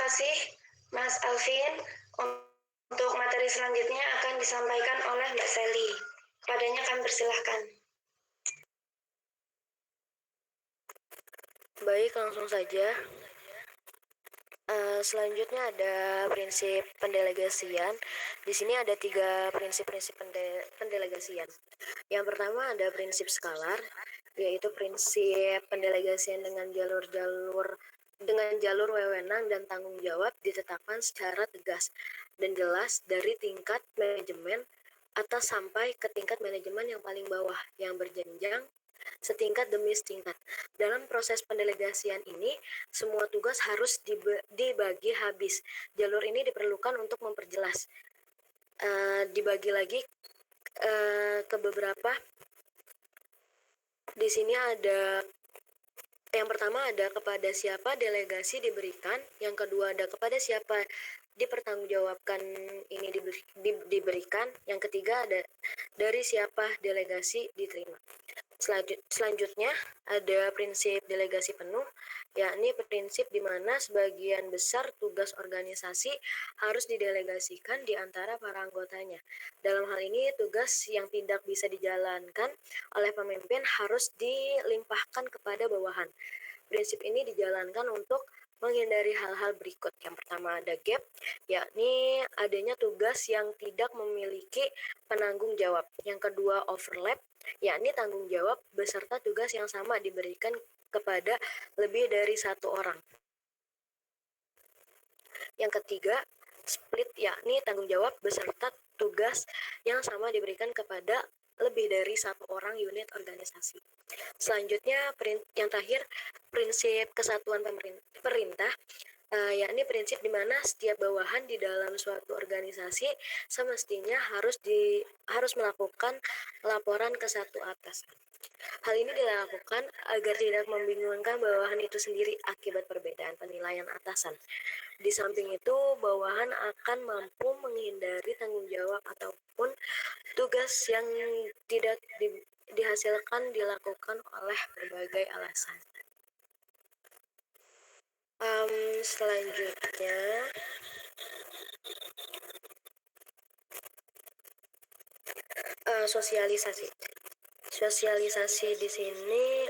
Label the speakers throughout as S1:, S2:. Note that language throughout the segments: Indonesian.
S1: kasih Mas Alvin. Untuk materi selanjutnya akan disampaikan oleh Mbak Sally. Padanya kami persilahkan.
S2: Baik, langsung saja. Selanjutnya ada prinsip pendelegasian. Di sini ada 3 prinsip-prinsip pendelegasian. Yang pertama ada prinsip skalar, yaitu prinsip pendelegasian dengan jalur wewenang dan tanggung jawab ditetapkan secara tegas dan jelas dari tingkat manajemen atas sampai ke tingkat manajemen yang paling bawah yang berjenjang setingkat demi setingkat. Dalam proses pendelegasian ini, semua tugas harus dibagi habis. Jalur ini diperlukan untuk memperjelas. Dibagi lagi ke beberapa. Di sini ada yang pertama ada kepada siapa delegasi diberikan, yang kedua ada kepada siapa dipertanggungjawabkan ini diberikan, yang ketiga ada dari siapa delegasi diterima. Selanjutnya ada prinsip delegasi penuh, yakni prinsip di mana sebagian besar tugas organisasi harus didelegasikan di antara para anggotanya. Dalam hal ini, tugas yang tidak bisa dijalankan oleh pemimpin harus dilimpahkan kepada bawahan. Prinsip ini dijalankan untuk menghindari hal-hal berikut. Yang pertama ada gap, yakni adanya tugas yang tidak memiliki penanggung jawab. Yang kedua overlap, yakni tanggung jawab beserta tugas yang sama diberikan kepada lebih dari satu orang. Yang ketiga split, yakni tanggung jawab beserta tugas yang sama diberikan kepada lebih dari satu orang unit organisasi. Selanjutnya yang terakhir prinsip kesatuan perintah, yakni prinsip di mana setiap bawahan di dalam suatu organisasi semestinya harus melakukan laporan ke satu atasan. Hal ini dilakukan agar tidak membingungkan bawahan itu sendiri akibat perbedaan penilaian atasan. Di samping itu, bawahan akan mampu menghindari tanggung jawab ataupun tugas yang tidak dihasilkan dilakukan oleh berbagai alasan. Selanjutnya sosialisasi. Sosialisasi di sini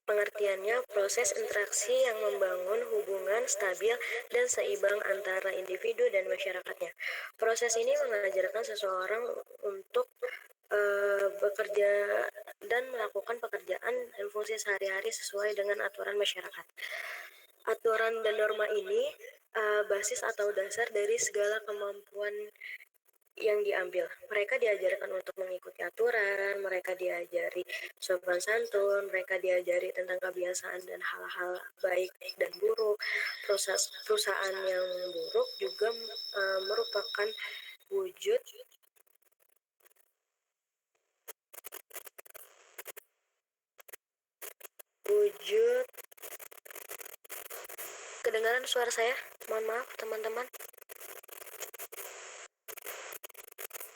S2: pengertiannya proses interaksi yang membangun hubungan stabil dan seimbang antara individu dan masyarakatnya. Proses ini mengajarkan seseorang untuk bekerja dan melakukan pekerjaan dan fungsi sehari-hari sesuai dengan aturan masyarakat. Aturan dan norma ini basis atau dasar dari segala kemampuan yang diambil. Mereka diajarkan untuk mengikuti aturan, mereka diajari sopan santun, mereka diajari tentang kebiasaan dan hal-hal baik dan buruk. Perusahaan yang buruk juga merupakan wujud kedengaran suara saya? Mohon maaf teman-teman.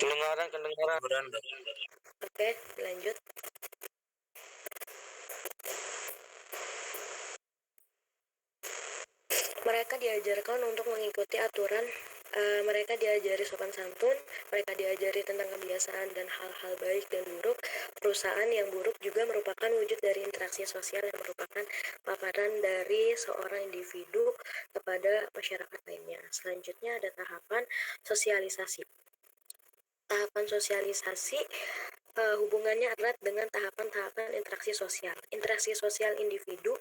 S3: Kedengaran.
S2: Oke, lanjut. Mereka diajarkan untuk mengikuti aturan, mereka diajari sopan santun, mereka diajari tentang kebiasaan dan hal-hal baik dan buruk. Perusahaan yang buruk juga merupakan wujud dari interaksi sosial yang merupakan paparan dari seorang individu kepada masyarakat lainnya. Selanjutnya ada tahapan sosialisasi. Tahapan sosialisasi hubungannya erat dengan tahapan-tahapan interaksi sosial. Interaksi sosial individu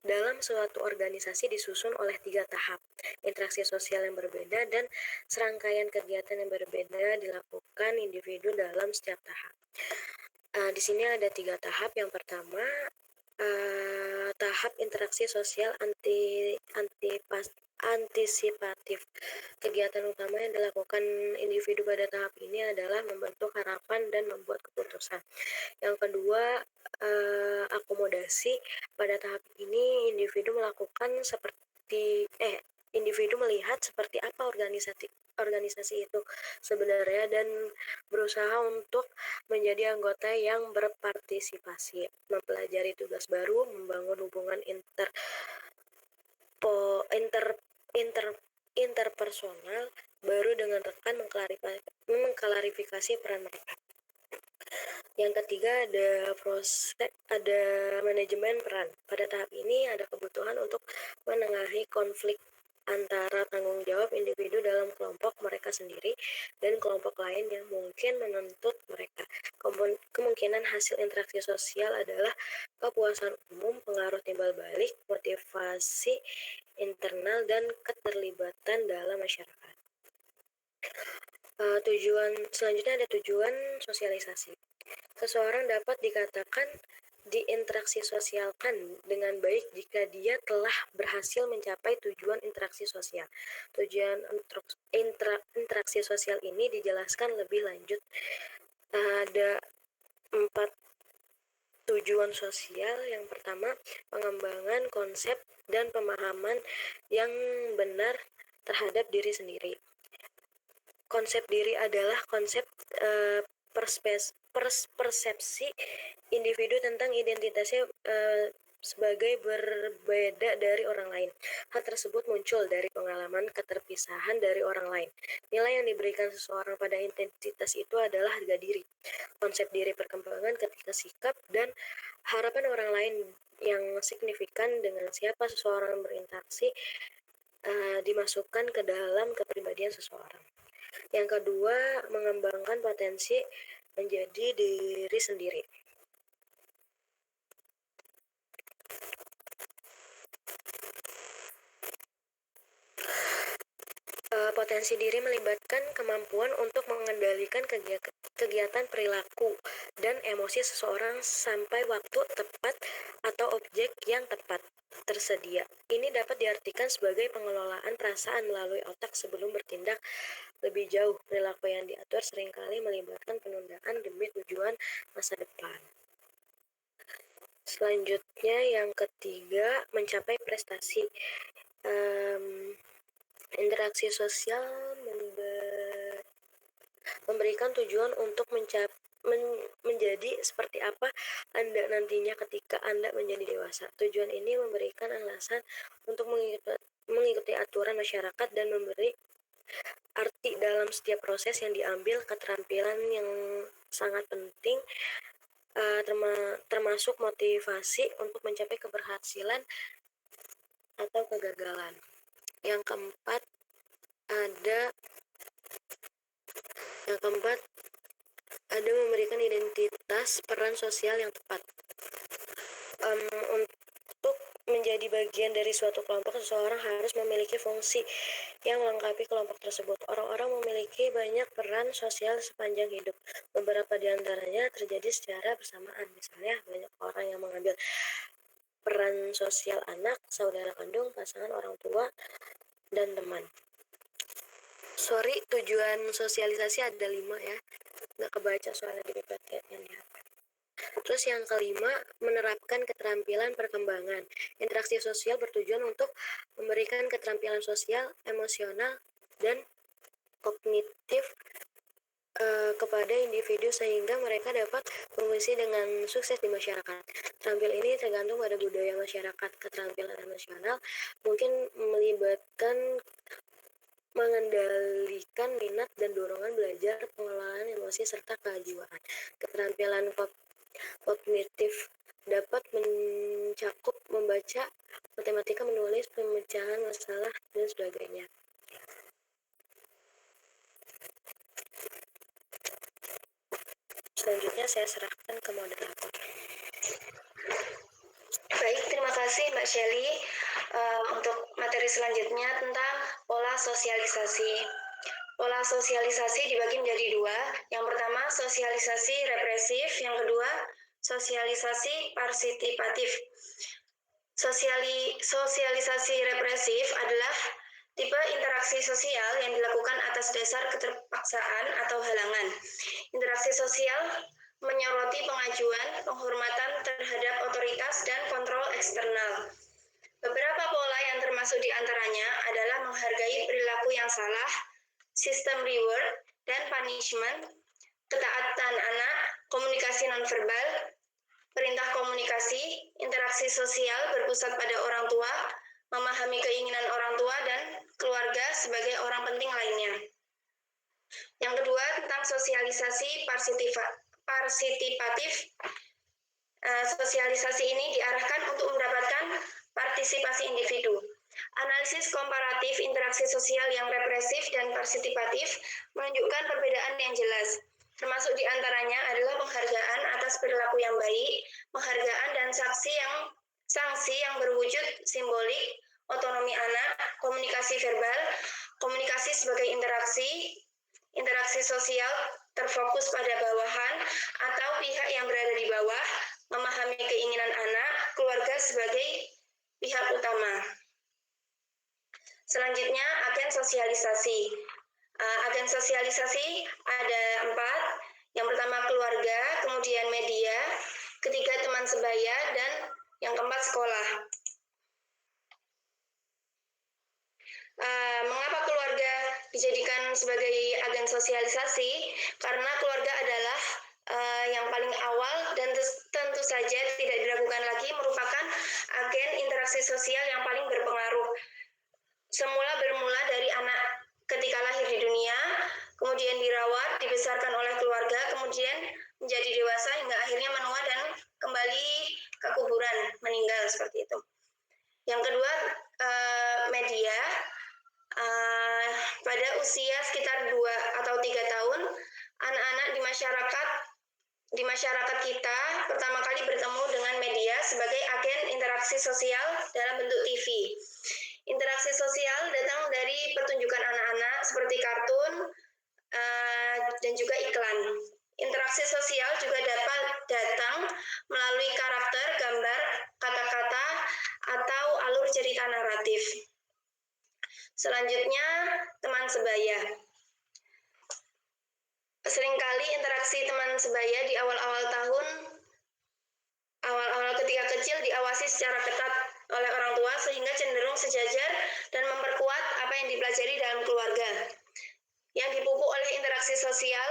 S2: dalam suatu organisasi disusun oleh 3 tahap. Interaksi sosial yang berbeda dan serangkaian kegiatan yang berbeda dilakukan individu dalam setiap tahap. Di sini ada 3 tahap. Yang pertama, tahap interaksi sosial antisipatif. Kegiatan utama yang dilakukan individu pada tahap ini adalah membentuk harapan dan membuat keputusan. Yang kedua, akomodasi. Pada tahap ini individu melihat seperti apa organisasi itu sebenarnya dan berusaha untuk menjadi anggota yang berpartisipasi, mempelajari tugas baru, membangun hubungan interpersonal baru dengan rekan mengklarifikasi peran mereka. Yang ketiga ada manajemen peran. Pada tahap ini ada kebutuhan untuk menengahi konflik antara tanggung jawab individu dalam kelompok mereka sendiri dan kelompok lain yang mungkin menuntut mereka. Kemungkinan hasil interaksi sosial adalah kepuasan umum, pengaruh timbal balik, motivasi internal, dan keterlibatan dalam masyarakat. Selanjutnya ada tujuan sosialisasi. Seseorang dapat dikatakan diinteraksi sosialkan dengan baik jika dia telah berhasil mencapai tujuan interaksi sosial. Tujuan interaksi sosial ini dijelaskan lebih lanjut. Ada 4 tujuan sosial. Yang pertama, pengembangan konsep dan pemahaman yang benar terhadap diri sendiri. Konsep diri adalah konsep persepsi individu tentang identitasnya sebagai berbeda dari orang lain. Hal tersebut muncul dari pengalaman keterpisahan dari orang lain. Nilai yang diberikan seseorang pada identitas itu adalah harga diri. Konsep diri perkembangan ketika sikap dan harapan orang lain yang signifikan dengan siapa seseorang berinteraksi dimasukkan ke dalam kepribadian seseorang. Yang kedua, mengembangkan potensi menjadi diri sendiri. Potensi diri melibatkan kemampuan untuk mengendalikan kegiatan perilaku dan emosi seseorang sampai waktu tepat atau objek yang tepat tersedia. Ini dapat diartikan sebagai pengelolaan perasaan melalui otak sebelum bertindak lebih jauh. Perilaku yang diatur seringkali melibatkan penundaan demi tujuan masa depan. Selanjutnya yang ketiga, mencapai prestasi. Interaksi sosial memberikan tujuan untuk menjadi seperti apa Anda nantinya ketika Anda menjadi dewasa. Tujuan ini memberikan alasan untuk mengikuti aturan masyarakat dan memberi arti dalam setiap proses yang diambil. Keterampilan yang sangat penting termasuk motivasi untuk mencapai keberhasilan atau kegagalan. Yang keempat ada memberikan identitas peran sosial yang tepat. Untuk menjadi bagian dari suatu kelompok, seseorang harus memiliki fungsi yang melengkapi kelompok tersebut. Orang-orang memiliki banyak peran sosial sepanjang hidup. Beberapa di antaranya terjadi secara bersamaan. Misalnya, banyak orang yang mengambil peran sosial anak, saudara kandung, pasangan, orang tua, dan teman. Tujuan sosialisasi ada 5 ya. Nggak kebaca soalnya di PPT ini. Terus yang kelima, menerapkan keterampilan perkembangan. Interaksi sosial bertujuan untuk memberikan keterampilan sosial, emosional, dan kognitif kepada individu sehingga mereka dapat berfungsi dengan sukses di masyarakat. Keterampilan ini tergantung pada budaya masyarakat. Keterampilan emosional mungkin melibatkan mengendalikan minat dan dorongan belajar, pengelolaan emosi, serta kejiwaan. Keterampilan kognitif dapat mencakup membaca, matematika, menulis, pemecahan masalah, dan sebagainya. Selanjutnya saya serahkan ke moderator.
S1: Baik, terima kasih Mbak Shelly untuk materi selanjutnya tentang pola sosialisasi. Pola sosialisasi dibagi menjadi 2. Yang pertama, sosialisasi represif. Yang kedua, sosialisasi partisipatif. Sosialisasi represif adalah tipe interaksi sosial yang dilakukan atas dasar keterpaksaan atau halangan. Interaksi sosial menyoroti pengajuan, penghormatan terhadap otoritas, dan kontrol eksternal. Beberapa pola yang termasuk di antaranya adalah menghargai perilaku yang salah, sistem reward dan punishment, ketaatan anak, komunikasi nonverbal, perintah komunikasi, interaksi sosial berpusat pada orang tua, memahami keinginan orang tua dan keluarga sebagai orang penting lainnya. Yang kedua, tentang sosialisasi partisipatif. Sosialisasi ini diarahkan untuk mendapatkan partisipasi individu. Analisis komparatif interaksi sosial yang represif dan partisipatif menunjukkan perbedaan yang jelas. Termasuk diantaranya adalah penghargaan atas perilaku yang baik, penghargaan dan sanksi yang berwujud simbolik, otonomi anak, komunikasi verbal, komunikasi sebagai interaksi sosial terfokus pada bawahan atau pihak yang berada di bawah, memahami keinginan anak, keluarga sebagai pihak utama. Selanjutnya, agen sosialisasi. Agen sosialisasi ada 4. Yang pertama keluarga, kemudian media, ketiga teman sebaya, dan yang keempat sekolah. Mengapa keluarga dijadikan sebagai agen sosialisasi? Karena keluarga adalah yang paling awal dan tentu saja tidak diragukan lagi merupakan agen interaksi sosial yang paling berpengaruh. Semula bermula dari anak ketika lahir di dunia, kemudian dirawat, dibesarkan oleh keluarga, kemudian menjadi dewasa hingga akhirnya menua dan kembali ke kuburan, meninggal seperti itu. Yang kedua, media. Pada usia sekitar 2 atau 3 tahun, anak-anak di masyarakat kita pertama kali bertemu dengan media sebagai agen interaksi sosial dalam bentuk TV. Interaksi sosial datang dari pertunjukan anak-anak seperti kartun dan juga iklan. Interaksi sosial juga dapat datang melalui karakter, gambar, kata-kata, atau alur cerita naratif. Selanjutnya, teman sebaya. Seringkali interaksi teman sebaya di awal-awal ketika kecil diawasi secara ketat oleh orang tua sehingga cenderung sejajar dan memperkuat apa yang dipelajari dalam keluarga. Yang dipupuk oleh interaksi sosial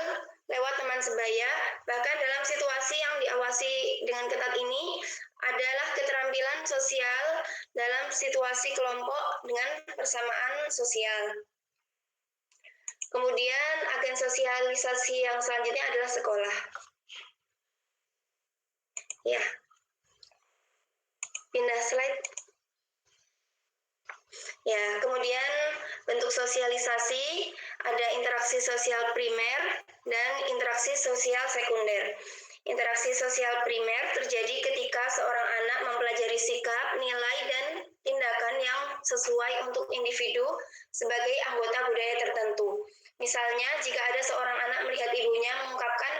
S1: lewat teman sebaya, bahkan dalam situasi yang diawasi dengan ketat ini adalah keterampilan sosial dalam situasi kelompok dengan persamaan sosial. Kemudian agen sosialisasi yang selanjutnya adalah sekolah. Ya, pindah slide. Ya, kemudian bentuk sosialisasi ada interaksi sosial primer dan interaksi sosial sekunder. Interaksi sosial primer terjadi ketika seorang anak mempelajari sikap, nilai, dan tindakan yang sesuai untuk individu sebagai anggota budaya tertentu. Misalnya, jika ada seorang anak melihat ibunya mengungkapkan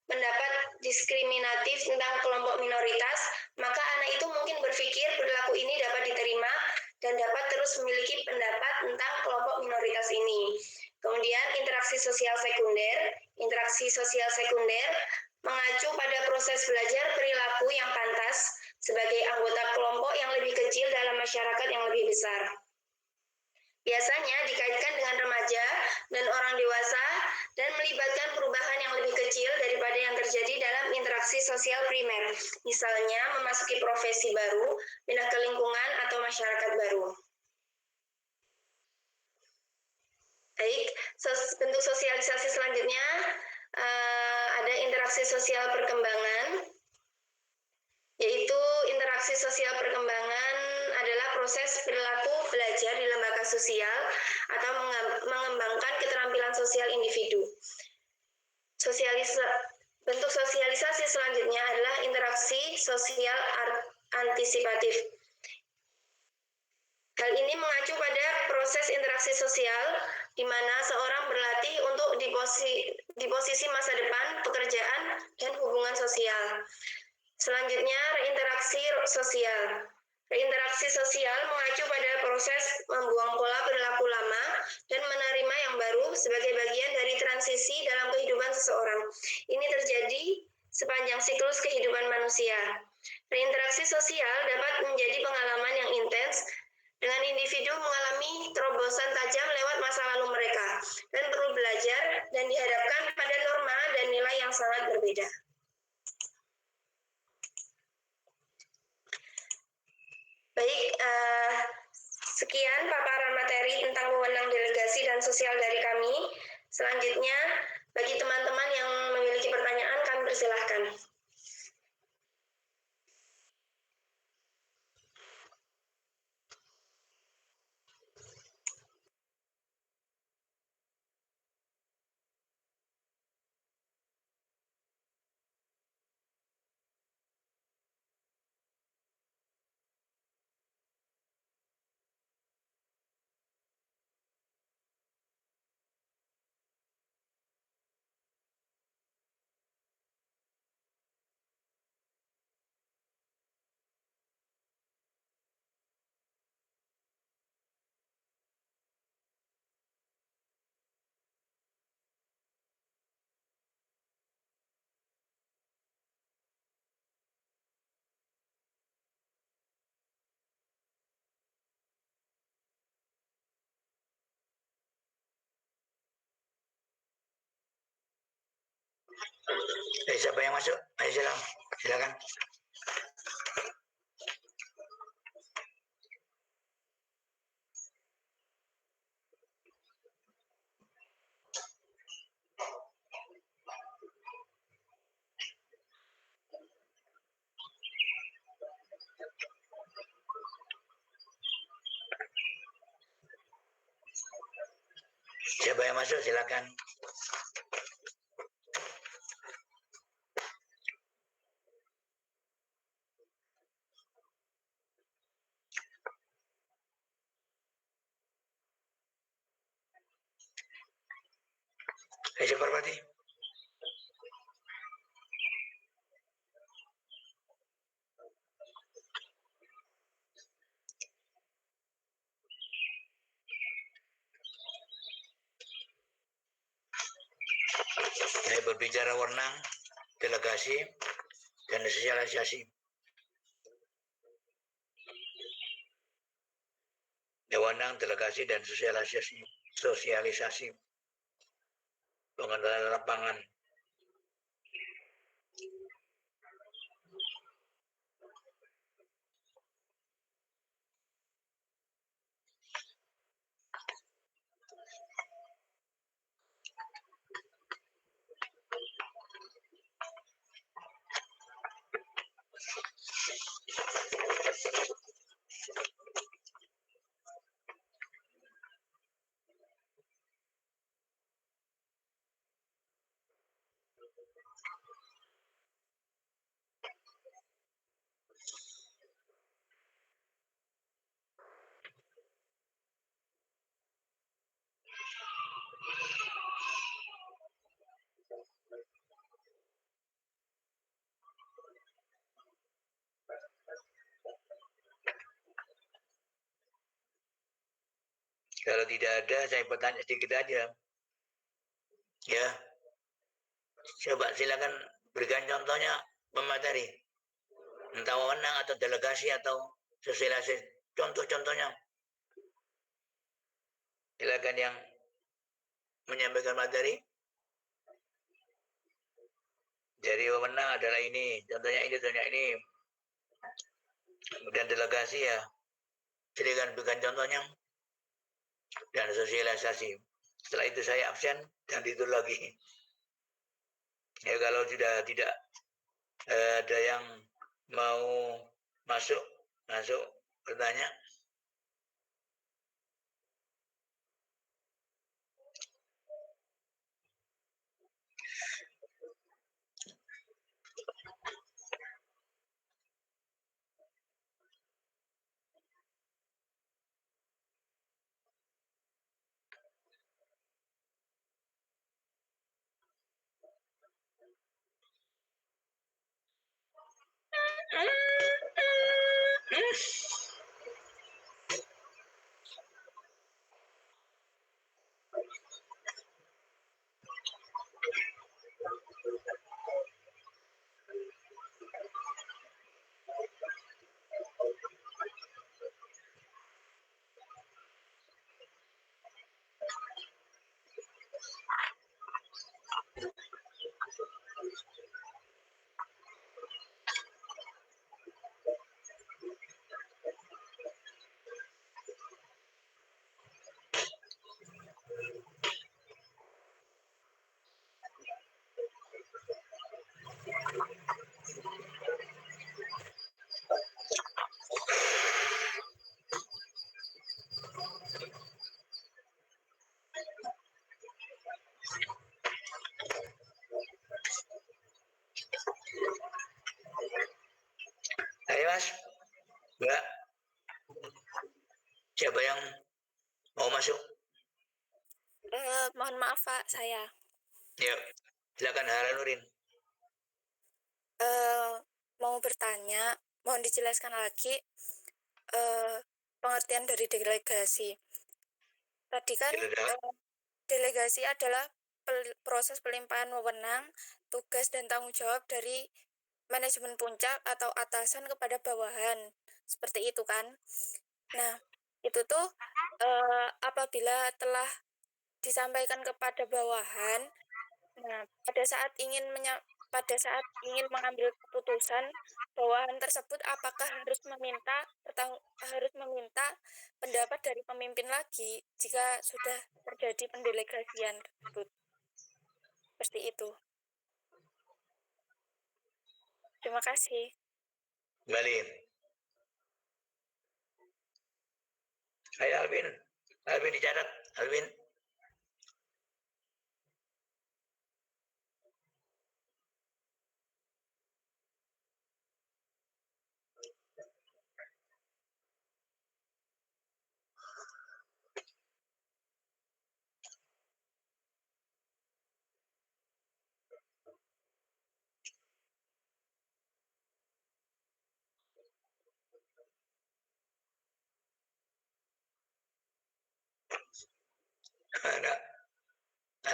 S1: pendapat diskriminatif tentang kelompok minoritas, maka anak itu mungkin berpikir perilaku ini dapat diterima dan dapat terus memiliki pendapat tentang kelompok minoritas ini. Kemudian interaksi sosial sekunder. Interaksi sosial sekunder mengacu pada proses belajar perilaku yang pantas sebagai anggota kelompok yang lebih kecil dalam masyarakat yang lebih besar. Biasanya dikaitkan dengan remaja dan orang dewasa dan melibatkan perubahan yang lebih kecil daripada yang terjadi dalam interaksi sosial primer. Misalnya memasuki profesi baru, pindah ke lingkungan atau masyarakat baru. Baik, bentuk sosialisasi selanjutnya ada interaksi sosial perkembangan, yaitu interaksi sosial perkembangan adalah proses perilaku belajar di lembaga sosial atau mengembangkan keterampilan sosial individu. Bentuk sosialisasi selanjutnya adalah interaksi sosial antisipatif. Hal ini mengacu pada proses interaksi sosial di mana seorang berlatih untuk di posisi masa depan, pekerjaan, dan hubungan sosial. Selanjutnya, reinteraksi sosial. Reinteraksi sosial mengacu pada proses membuang pola perilaku lama dan menerima yang baru sebagai bagian dari transisi dalam kehidupan seseorang. Ini terjadi sepanjang siklus kehidupan manusia. Reinteraksi sosial dapat menjadi pengalaman yang intens dengan individu mengalami terobosan tajam lewat masa lalu mereka dan perlu belajar dan dihadapkan pada norma dan nilai yang sangat berbeda. Baik, Sekian paparan materi tentang wewenang delegasi dan sosial dari kami. Selanjutnya, bagi teman-teman yang memiliki pertanyaan, kami persilahkan.
S3: Siapa yang masuk? Ayo silakan. Siapa yang masuk? Silakan. Ayo Parvati. Saya berbicara wewenang, delegasi, dan sosialisasi. Wewenang, delegasi, dan sosialisasi. Pengendalian lapangan. Kalau tidak ada, saya bertanya sedikit aja. Ya, coba silakan berikan contohnya pemateri. Entah wewenang atau delegasi atau sosialisasi. Contoh-contohnya. Silakan yang menyampaikan materi. Jadi wewenang adalah ini, contohnya ini. Kemudian delegasi ya, silakan berikan contohnya. Dan sosialisasi. Setelah itu saya absen dan itu lagi. Ya kalau sudah tidak ada yang mau masuk bertanya. Siapa yang mau masuk?
S4: Mohon maaf Pak, saya.
S3: Ya, silakan Haranurin.
S4: Mau bertanya, mohon dijelaskan lagi pengertian dari delegasi. Tadi kan delegasi adalah proses pelimpahan wewenang, tugas dan tanggung jawab dari manajemen puncak atau atasan kepada bawahan. Seperti itu kan. Nah, itu tuh apabila telah disampaikan kepada bawahan, nah pada saat ingin mengambil keputusan, bawahan tersebut apakah harus meminta pendapat dari pemimpin lagi jika sudah terjadi pendelegasian tersebut. Seperti itu. Terima kasih.
S3: Kembali. Hai Alvin. Alvin dicatat. Alvin. Ada.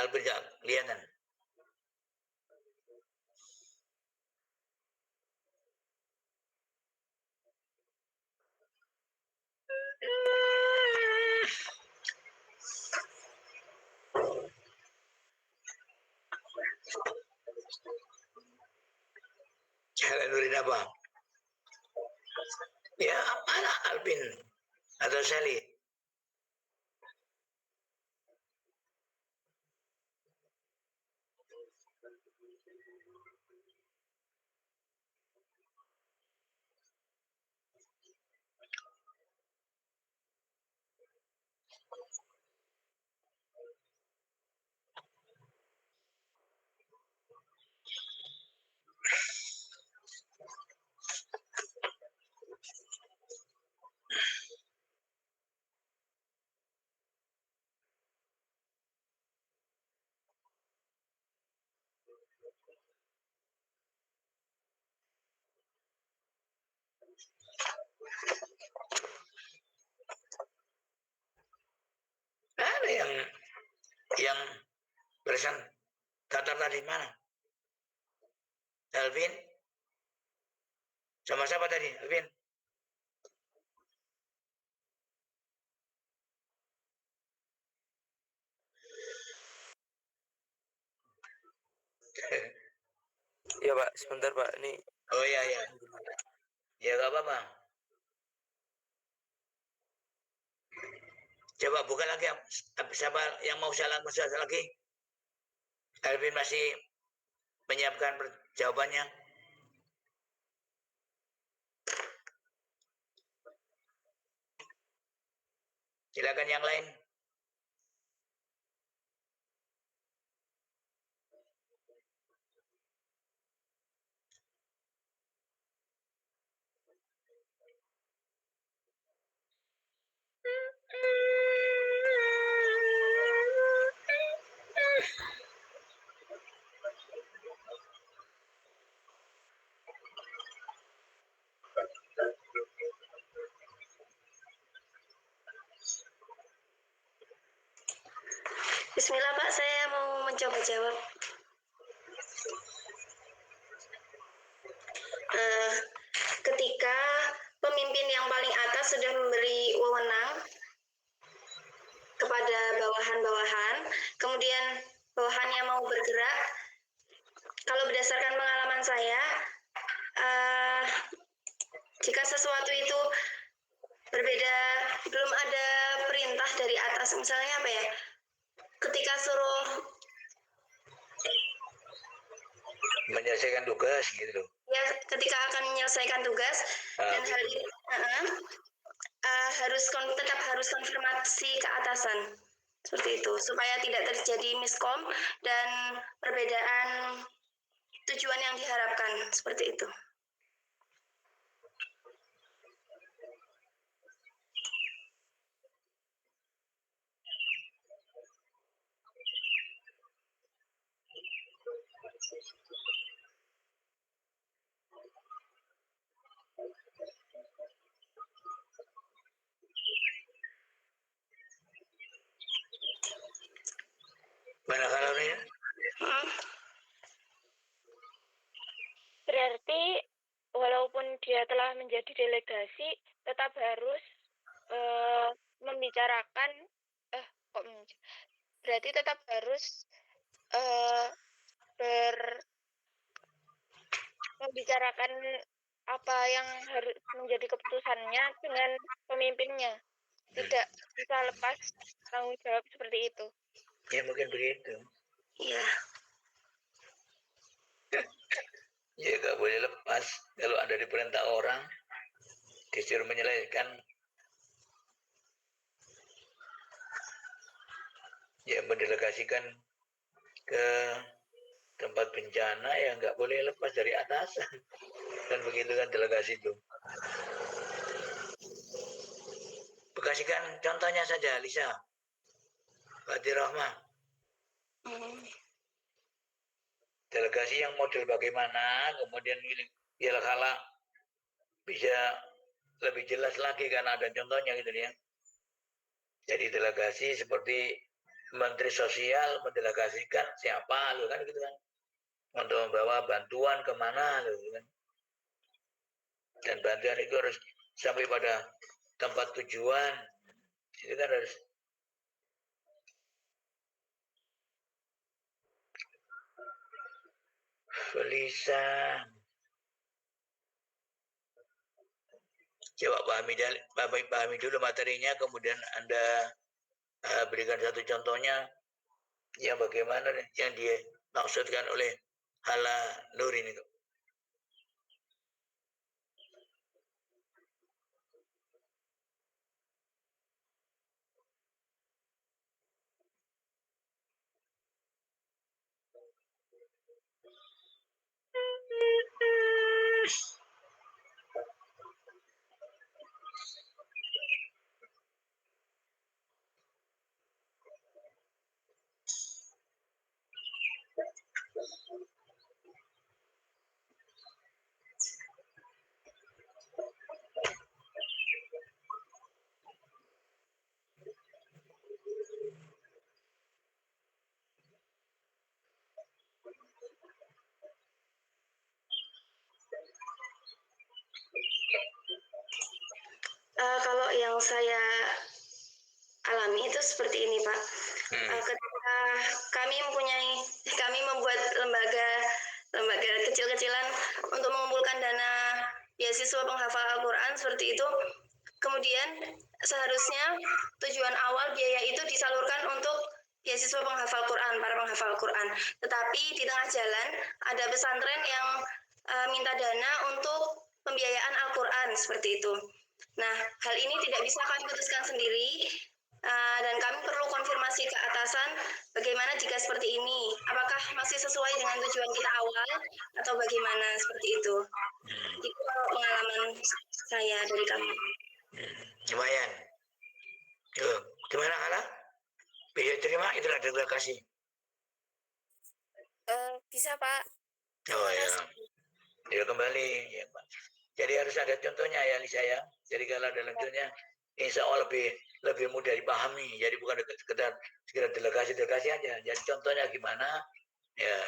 S3: Alvin gak kelihatan. Haranurin apa? Ya, mana Alvin atau Sally? Ada yang pesan Tatar tadi mana? Alvin? Sama siapa tadi, Alvin?
S5: Iya Pak, sebentar Pak. Ini.
S3: Oh iya iya. Ya gak apa-apa. Coba buka lagi siapa yang mau salah lagi. Alvin masih menyiapkan jawabannya. Silakan yang lain.
S1: Bismillah Pak, saya mau mencoba jawab. Ketika pemimpin yang paling atas sudah memberi wewenang kepada bawahan-bawahan, kemudian bawahannya mau bergerak, kalau berdasarkan pengalaman saya, jika sesuatu itu berbeda, belum ada perintah dari atas, misalnya apa ya, ketika suruh
S3: menyelesaikan tugas gitu.
S1: ya, ketika akan menyelesaikan tugas dan hal ini tetap harus konfirmasi ke atasan seperti itu supaya tidak terjadi miskom dan perbedaan tujuan yang diharapkan seperti itu.
S4: dia telah menjadi delegasi tetap harus membicarakan berarti tetap harus membicarakan apa yang harus menjadi keputusannya dengan pemimpinnya, tidak bisa lepas tanggung jawab seperti itu.
S3: Ya mungkin begitu.
S1: Iya.
S3: Ya nggak boleh lepas kalau ada diperintah orang disuruh menyelesaikan, ya mendelegasikan ke tempat bencana, ya nggak boleh lepas dari atasan. Dan begitu kan delegasi itu. Bekasikan contohnya saja, Lisa. Fatih Rahma. Delegasi yang model bagaimana, kemudian ya kala bisa lebih jelas lagi karena ada contohnya gitu ya. Jadi delegasi seperti Menteri Sosial mendelegasikan siapa lo kan gitu kan, untuk membawa bantuan kemana lo kan. Dan bantuan itu harus sampai pada tempat tujuan, itu kan harus. Felisa, coba pahami dulu materinya, kemudian Anda berikan satu contohnya yang bagaimana yang dia maksudkan oleh Hala Nurin itu.
S1: Kalau yang saya alami itu seperti ini, Pak. Ketika kami membuat lembaga kecil-kecilan untuk mengumpulkan dana beasiswa penghafal Al-Quran seperti itu. Kemudian seharusnya tujuan awal biaya itu disalurkan untuk beasiswa penghafal Quran, para penghafal Quran. Tetapi di tengah jalan ada pesantren yang minta dana untuk pembiayaan Al-Quran seperti itu. Nah, hal ini tidak bisa kami putuskan sendiri, dan kami perlu konfirmasi ke atasan bagaimana jika seperti ini. Apakah masih sesuai dengan tujuan kita awal atau bagaimana seperti itu. Itu pengalaman saya dari kami.
S3: Lumayan. Gimana Hala? Bisa terima itulah delegasi.
S4: Bisa Pak.
S3: Oh ya. Ya kembali ya, Pak. Jadi harus ada contohnya ya Lisa ya. Jadi kalau ada contohnya, insya Allah lebih mudah dipahami. Jadi bukan sekedar delegasi aja. Jadi contohnya gimana? Ya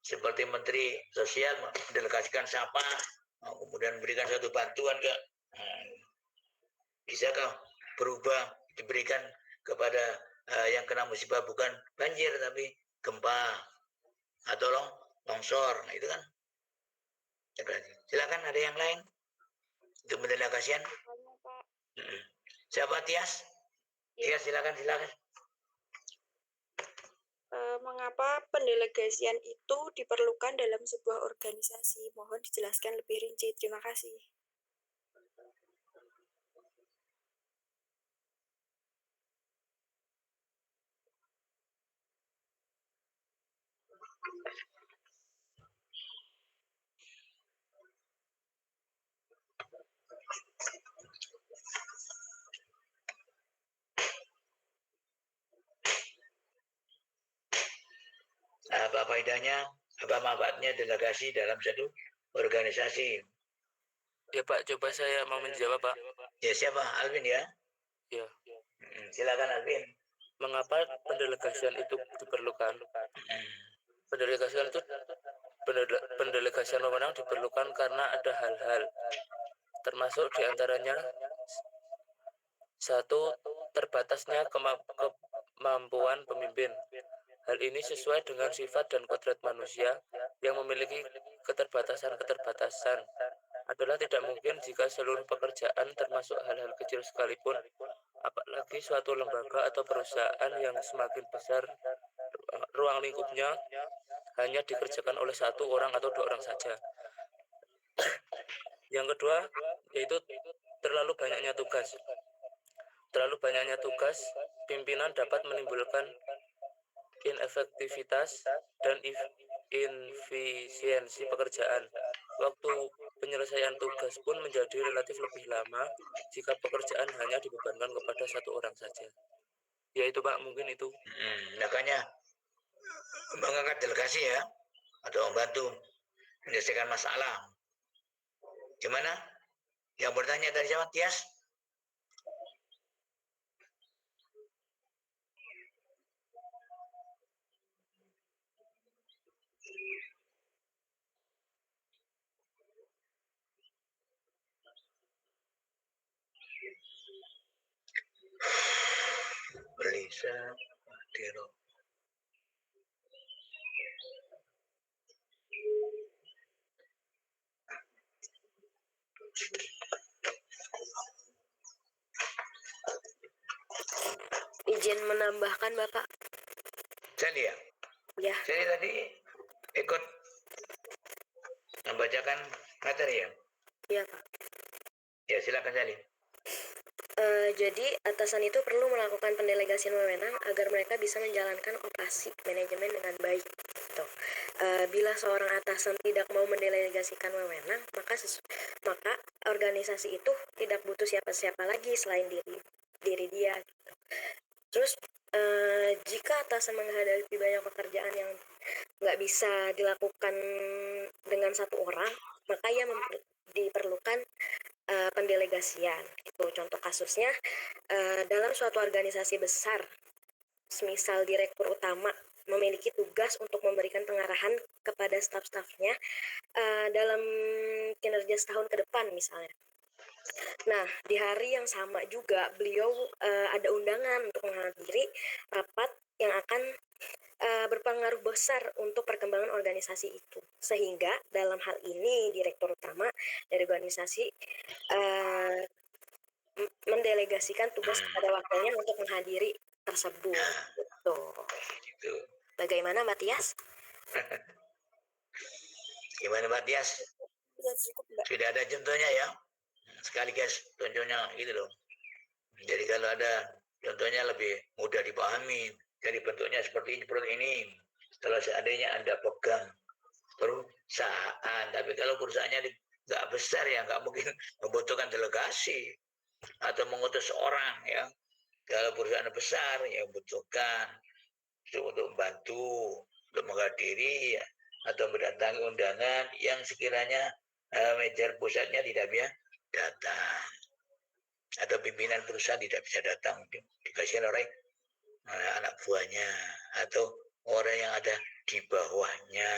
S3: seperti Menteri Sosial mendelegasikan siapa, kemudian memberikan satu bantuan ke, bisakah berubah diberikan kepada yang kena musibah bukan banjir tapi gempa atau longsor, nah, itu kan. Silakan ada yang lain untuk mendelegasikan. Siapa Tias? Tias silakan.
S6: Mengapa pendelegasian itu diperlukan dalam sebuah organisasi? Mohon dijelaskan lebih rinci. Terima kasih.
S3: Apa faedahnya, apa manfaatnya delegasi dalam satu organisasi?
S5: Ya Pak, coba saya mau menjawab Pak.
S3: Ya siapa? Alvin ya?
S5: Ya.
S3: Silakan Alvin.
S5: Mengapa pendelegasian itu diperlukan? Pendelegasian itu pendelegasian wewenang diperlukan karena ada hal-hal, termasuk diantaranya satu, terbatasnya kemampuan pemimpin. Hal ini sesuai dengan sifat dan kodrat manusia yang memiliki keterbatasan-keterbatasan. Adalah tidak mungkin jika seluruh pekerjaan termasuk hal-hal kecil sekalipun, apalagi suatu lembaga atau perusahaan yang semakin besar ruang lingkupnya hanya dikerjakan oleh satu orang atau dua orang saja. Yang kedua, yaitu terlalu banyaknya tugas. Terlalu banyaknya tugas, pimpinan dapat menimbulkan inefektivitas dan inefisiensi pekerjaan. Waktu penyelesaian tugas pun menjadi relatif lebih lama jika pekerjaan hanya dibebankan kepada satu orang saja. Ya itu Pak, mungkin itu.
S3: Makanya mengangkat delegasi ya, atau membantu menyelesaikan masalah. Gimana? Yang bertanya dari siapa, Tias? Belisa, Tiro.
S2: Izin menambahkan Bapak.
S3: Jadi ya?
S2: Ya.
S3: Jadi tadi ikut membacakan materi ya?
S2: Iya Pak.
S3: Ya silakan Sally.
S2: Jadi atasan itu perlu melakukan pendelegasian wewenang agar mereka bisa menjalankan operasi manajemen dengan baik. Gitu. Bila seorang atasan tidak mau mendelegasikan wewenang, maka organisasi itu tidak butuh siapa-siapa lagi selain diri dia. Gitu. Terus jika atasan menghadapi banyak pekerjaan yang nggak bisa dilakukan dengan satu orang, maka ia diperlukan pendelegasian. Itu contoh kasusnya dalam suatu organisasi besar, semisal direktur utama memiliki tugas untuk memberikan pengarahan kepada staf-stafnya dalam kinerja setahun ke depan misalnya. Nah, di hari yang sama juga beliau ada undangan untuk menghadiri rapat yang akan berpengaruh besar untuk perkembangan organisasi itu. Sehingga dalam hal ini direktur utama dari organisasi mendelegasikan tugas kepada wakilnya untuk menghadiri tersebut. Gitu.
S3: Gitu.
S2: Bagaimana Mbak Tias?
S3: Gimana Mbak Tias?
S6: Ya cukup Mbak.
S3: Sudah ada contohnya ya? Sekali guys, contohnya gitu loh. Jadi kalau ada contohnya lebih mudah dipahami. Jadi bentuknya seperti ini. Setelah seandainya Anda pegang perusahaan, tapi kalau perusahaannya nggak besar ya nggak mungkin membutuhkan delegasi atau mengutus orang ya. Kalau perusahaan besar ya membutuhkan untuk membantu, untuk menghadiri ya, atau mendatangi undangan yang sekiranya manajer pusatnya tidak bisa datang atau pimpinan perusahaan tidak bisa datang, dikasih oleh anak buahnya atau orang yang ada di bawahnya.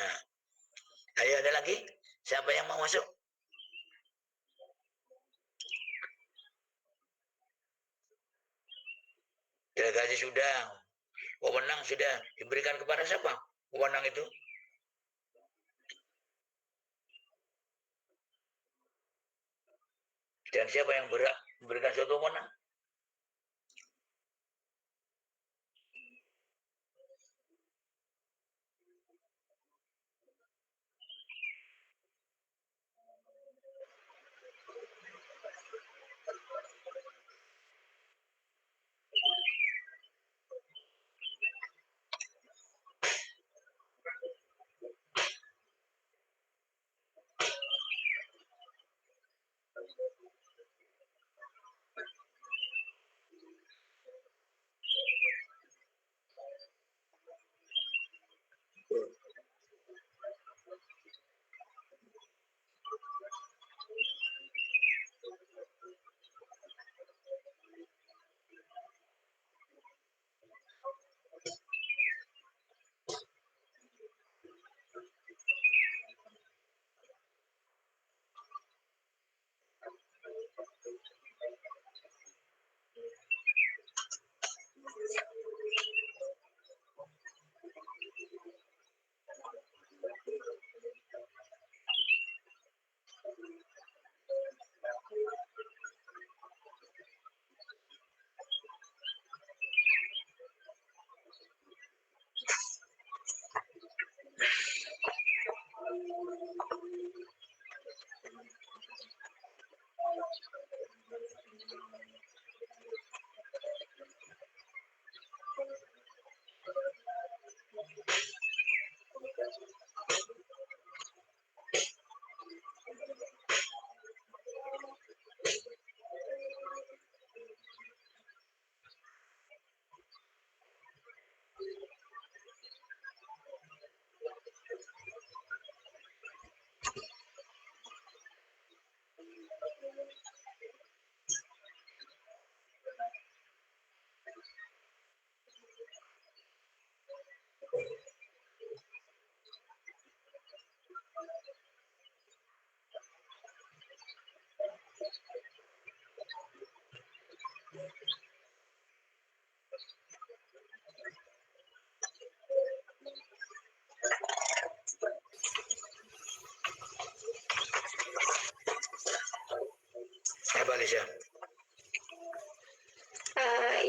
S3: Ayo ada lagi? Siapa yang mau masuk? Delegasi sudah, wewenang sudah diberikan kepada siapa? Wewenang itu? Dan siapa yang berhak memberikan suatu wewenang?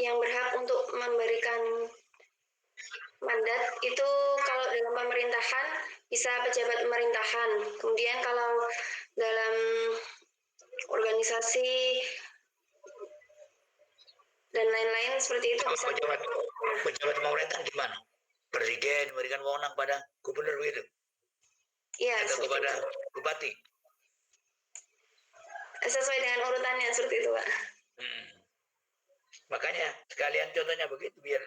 S1: yang berhak untuk memberikan mandat itu kalau dalam pemerintahan bisa pejabat pemerintahan. Kemudian kalau dalam organisasi dan lain-lain seperti itu bisa
S3: Pejabat pemerintah gimana? Presiden memberikan wewenang pada gubernur begitu?
S1: ya
S3: Atau kepada bupati?
S1: sesuai dengan urutannya seperti itu, Pak.
S3: Makanya sekalian contohnya begitu biar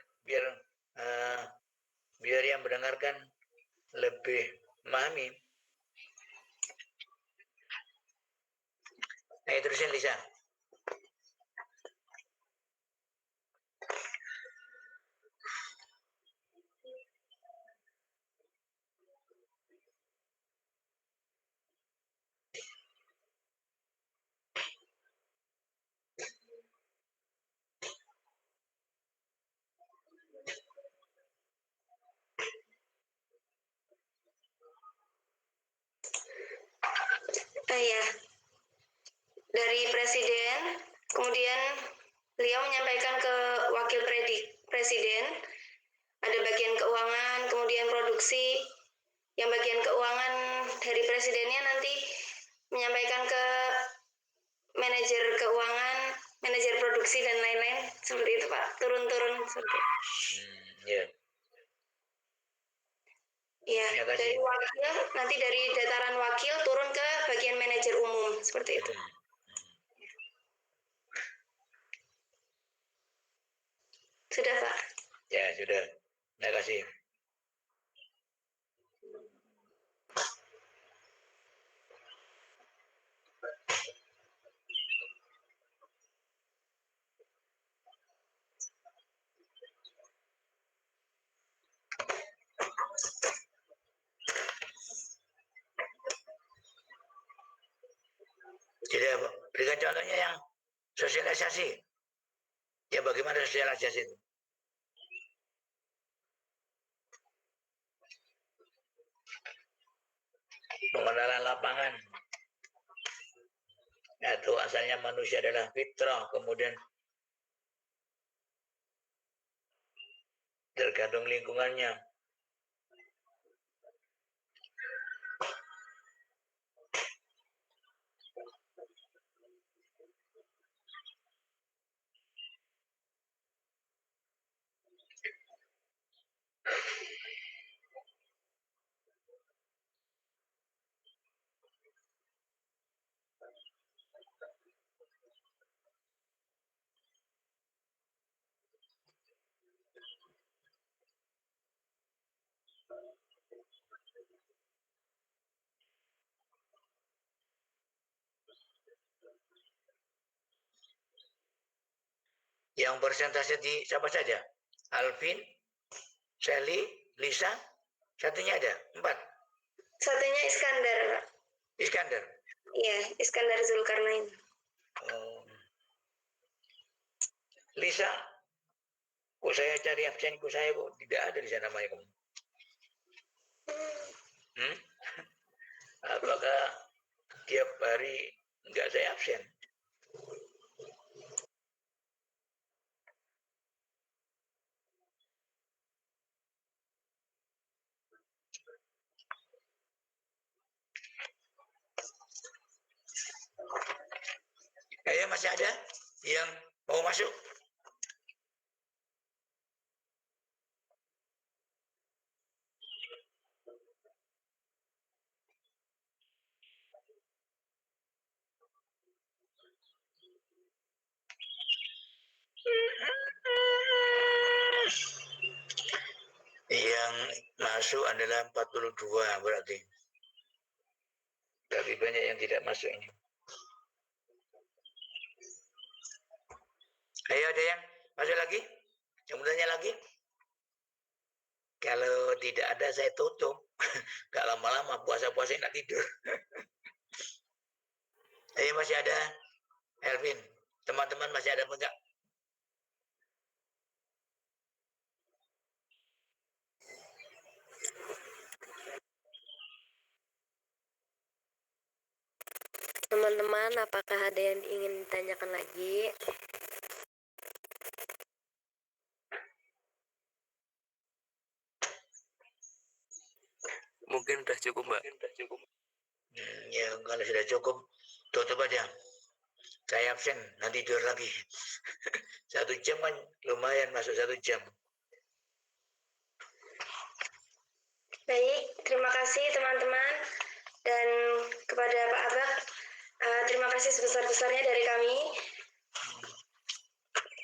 S3: yang mendengarkan lebih memahami. Terusin Lisa.
S1: Ya, dari presiden, kemudian beliau menyampaikan ke wakil presiden, ada bagian keuangan, kemudian produksi, yang bagian keuangan dari presidennya nanti menyampaikan ke manajer keuangan, manajer produksi dan lain-lain seperti itu, Pak. Turun-turun seperti itu. Ya, dari wakil, nanti dari dataran wakil turun ke bagian manajer umum, seperti itu. Sudah, Pak?
S3: Ya, sudah. Terima kasih. Jadi berikan contohnya yang sosialisasi. Ya bagaimana sosialisasi itu? Pengenalan lapangan. Itu asalnya manusia adalah fitrah, kemudian tergantung lingkungannya. Yang persentase di siapa saja? Alvin, Sally, Lisa, satunya ada? 4.
S1: Satunya Iskandar, Pak.
S3: Iskandar?
S1: Iya, Iskandar Zulkarnain.
S3: Lisa, kok saya cari absenku saya kok tidak ada di sana namanya kamu? Apakah tiap hari enggak saya absen? Masih ada yang mau masuk? Yang masuk adalah 42 berarti. Tapi banyak yang tidak masuk ini. Ayo ada yang masuk lagi? Yang mudanya lagi? Kalau tidak ada saya tutup. Gak lama-lama puasa-puasa nggak tidur. Ayo masih ada Elvin. Teman-teman masih ada enggak?
S2: Teman-teman, apakah ada yang ingin ditanyakan lagi?
S5: Mungkin sudah cukup, Mbak.
S3: Ya, kalau sudah cukup, tutup aja. Saya absen, nanti tidur lagi. 1 jam kan lumayan, masuk 1 jam.
S1: Baik, terima kasih teman-teman. Dan kepada Pak Abah, terima kasih sebesar-besarnya dari kami.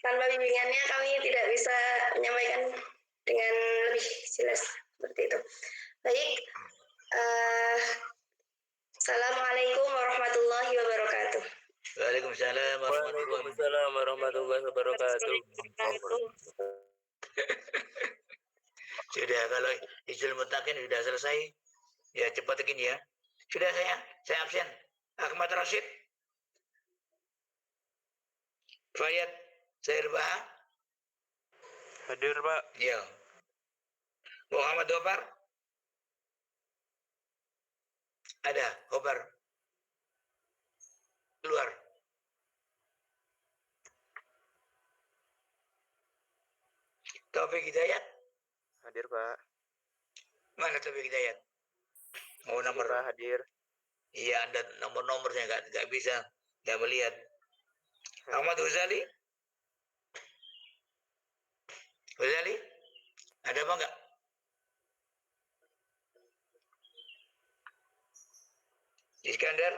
S1: Tanpa bimbingannya kami tidak bisa menyampaikan dengan lebih jelas seperti itu. Baik, Assalamualaikum warahmatullahi wabarakatuh.
S3: Waalaikumsalam warahmatullahi wabarakatuh.
S5: Waalaikumsalam warahmatullahi wabarakatuh.
S3: Sudah, kalau Hizbul Muttaqin sudah selesai, ya cepat begini ya. Sudah saya absen. Ahmad Rashid, Fayat Zair Baha,
S5: Hadir, Pak.
S3: ya. Muhammad Gofar, ada Gofar, keluar. Taufik Hidayat,
S5: Hadir, Pak.
S3: mana Taufik Hidayat? Oh, nomor.
S5: Pak, hadir.
S3: Iya, ada nomor-nomornya, nggak bisa, nggak melihat. Ahmad Ghazali, ada apa nggak? Iskandar,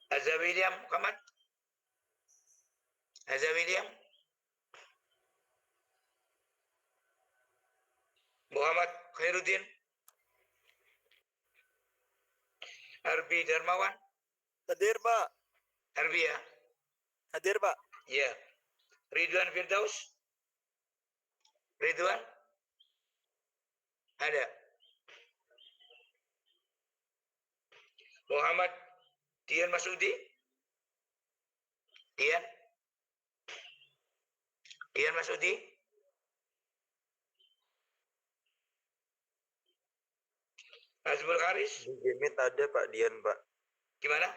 S3: Azza William, Muhammad, Azza William, Muhammad Khairuddin, Arbi Darmawan,
S5: Hadir, Pak.
S3: Arbi ya,
S5: Hadir, Pak.
S3: ya. Ridwan Firdaus, Ridwan, ada. Muhammad Dian Masudi, Dian Masudi, Azmul Haris,
S7: Di Gemit ada Pak Dian, Pak.
S3: gimana?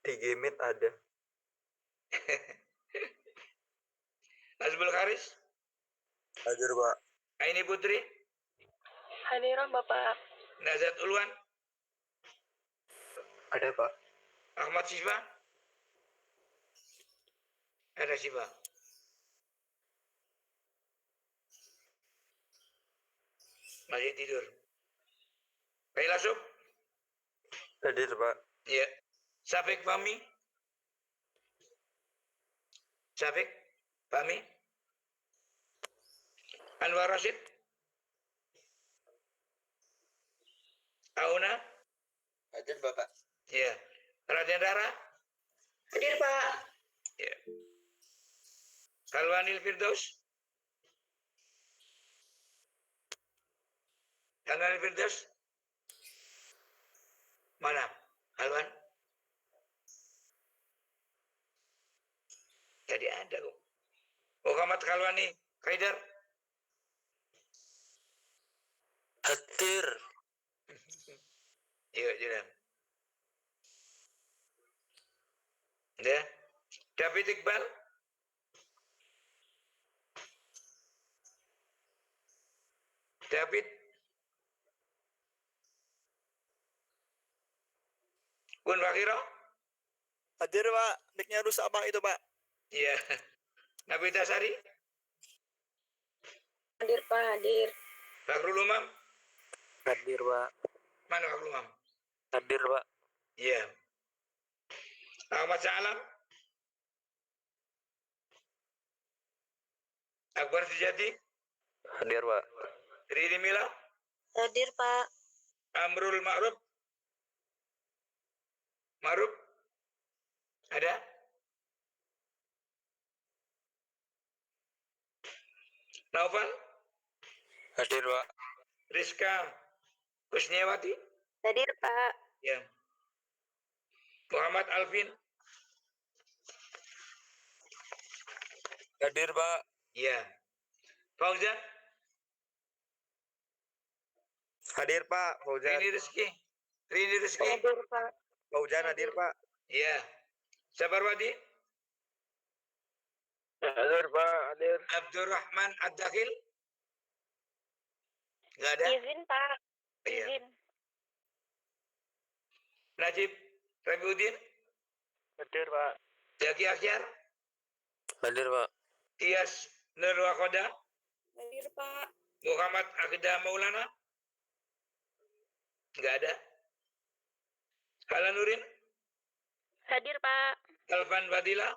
S7: Di Gemit ada.
S3: Azmul Haris,
S7: Hadir, Pak.
S3: Aini Putri,
S6: Hadir, Bapak.
S3: Nazat Ulwan,
S7: Ada, Pak.
S3: Ahmad Siva, ada Siva. Masih tidur. Pailasub,
S7: Hadir, Pak.
S3: ya. Safik Fahmi, Anwar Rashid, Auna,
S7: Hadir, Bapak.
S3: ya. Raden Rara,
S1: Hadir Pak.
S3: ya. Kalwanil Firdaus, mana? Kalwan? Jadi ada kok. Muhammad Kalwani, Kaidar,
S5: Hadir.
S3: iya sudah. Ya. David Iqbal, Kun Fakiro,
S5: Hadir, Pak. Mic-nya rusak, Pak, itu, Pak.
S3: iya. Nabita Sari,
S6: Hadir, Pak. Hadir.
S3: Fakrul Umam,
S5: Hadir, Pak.
S3: mana Fakrul Umam?
S5: Hadir, Pak.
S3: Iya. Ahmad Salam, Akbar Sujati,
S5: Hadir, Pak.
S3: Riri Mila,
S6: Hadir, Pak.
S3: Amrul Ma'ruf, ada? Naufal,
S5: Hadir, Pak.
S3: Rizka Kusniawati,
S6: Hadir, Pak.
S3: ya. Muhammad Alvin,
S5: Hadir, Pak.
S3: ya. Fauzan,
S7: Hadir, Pak. Fauzan.
S3: Rini Rizki,
S6: Hadir, Pak.
S7: Fauzan hadir, Pak.
S3: ya. Sabarwadi,
S5: Hadir, Pak. Hadir.
S3: Abdurrahman Ad-Dakhil, nggak ada?
S6: Izin, Pak.
S3: Iya.
S4: Izin.
S3: Najib Rabiuddin,
S7: Hadir Pak.
S3: Zaki Akyar,
S5: Hadir, Pak.
S3: Tias Nurwakoda,
S6: Hadir Pak.
S3: Muhammad Akida Maulana, nggak ada. Hala Nurin,
S4: Hadir, Pak.
S3: Alvan Fadila,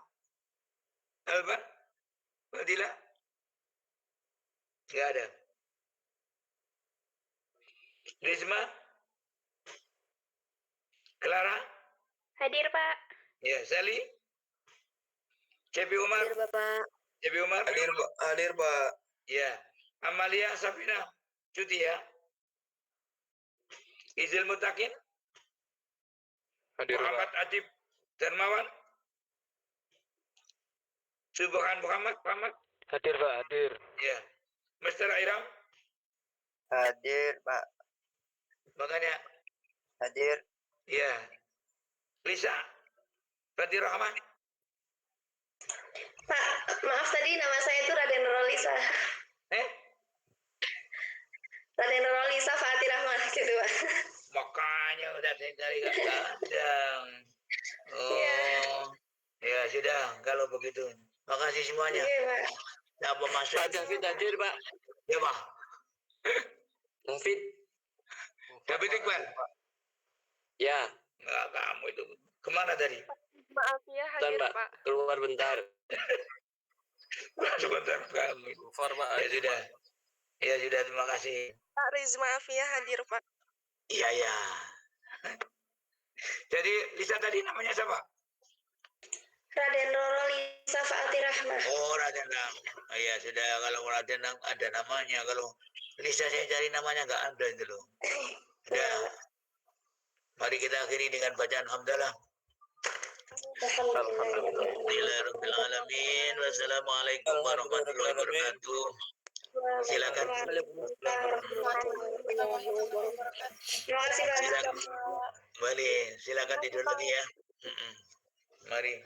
S3: Alvan Fadila, nggak ada. Risma, Clara,
S4: Hadir, Pak.
S3: ya Sally, Cepi Umar,
S2: Hadir Bapak.
S3: Cepi Umar,
S7: Hadir Pak.
S3: ya. Amalia Safina, cuti ya. Izil Mutakin,
S7: Hadir
S3: Muhammad Atib Darmawan, Subhan Muhammad,
S5: Hadir, Pak. Hadir.
S3: ya. Mr. Iram,
S7: Hadir Pak.
S3: makanya,
S7: Hadir.
S3: ya. Lisa, Fatir Rahman,
S1: Pak, maaf tadi nama saya itu Raden Rolisa. Raden Rolisa Fatih Rahman gitu, Pak.
S3: makanya udah saya cari gak ada.
S1: Iya.
S3: Oh, ya sudah kalau begitu. Makasih semuanya.
S1: Iya, Pak.
S3: Apa masuk?
S5: Pak David hadir, Pak.
S3: Ya, Pak.
S5: David.
S3: David Iqbal.
S5: Ya.
S3: Enggak, kamu itu. Kemana tadi?
S4: Maaf ya,
S5: Bentar,
S4: hadir,
S5: Pak.
S4: Pak.
S5: Keluar bentar.
S3: Sebentar kamu.
S5: Keluar, Pak.
S3: Ya sudah. Ya sudah, terima kasih.
S6: Pak Rizma Afia hadir Pak.
S3: Iya, ya. Jadi Lisa tadi namanya siapa?
S1: Raden Rolisa Fatih Rahman.
S3: Oh, Raden Ram. Oh, ya sudah, kalau Raden Ram ada namanya. Kalau Lisa saya cari namanya nggak ada itu loh. Sudah. Mari kita akhiri dengan bacaan hamdalah. Alhamdulillahirrahmanirrahim. Wassalamualaikum warahmatullahi wabarakatuh. Silakan.
S1: Terima kasih, Pak.
S3: Silakan. Boleh, silakan tidur lagi ya. Mari.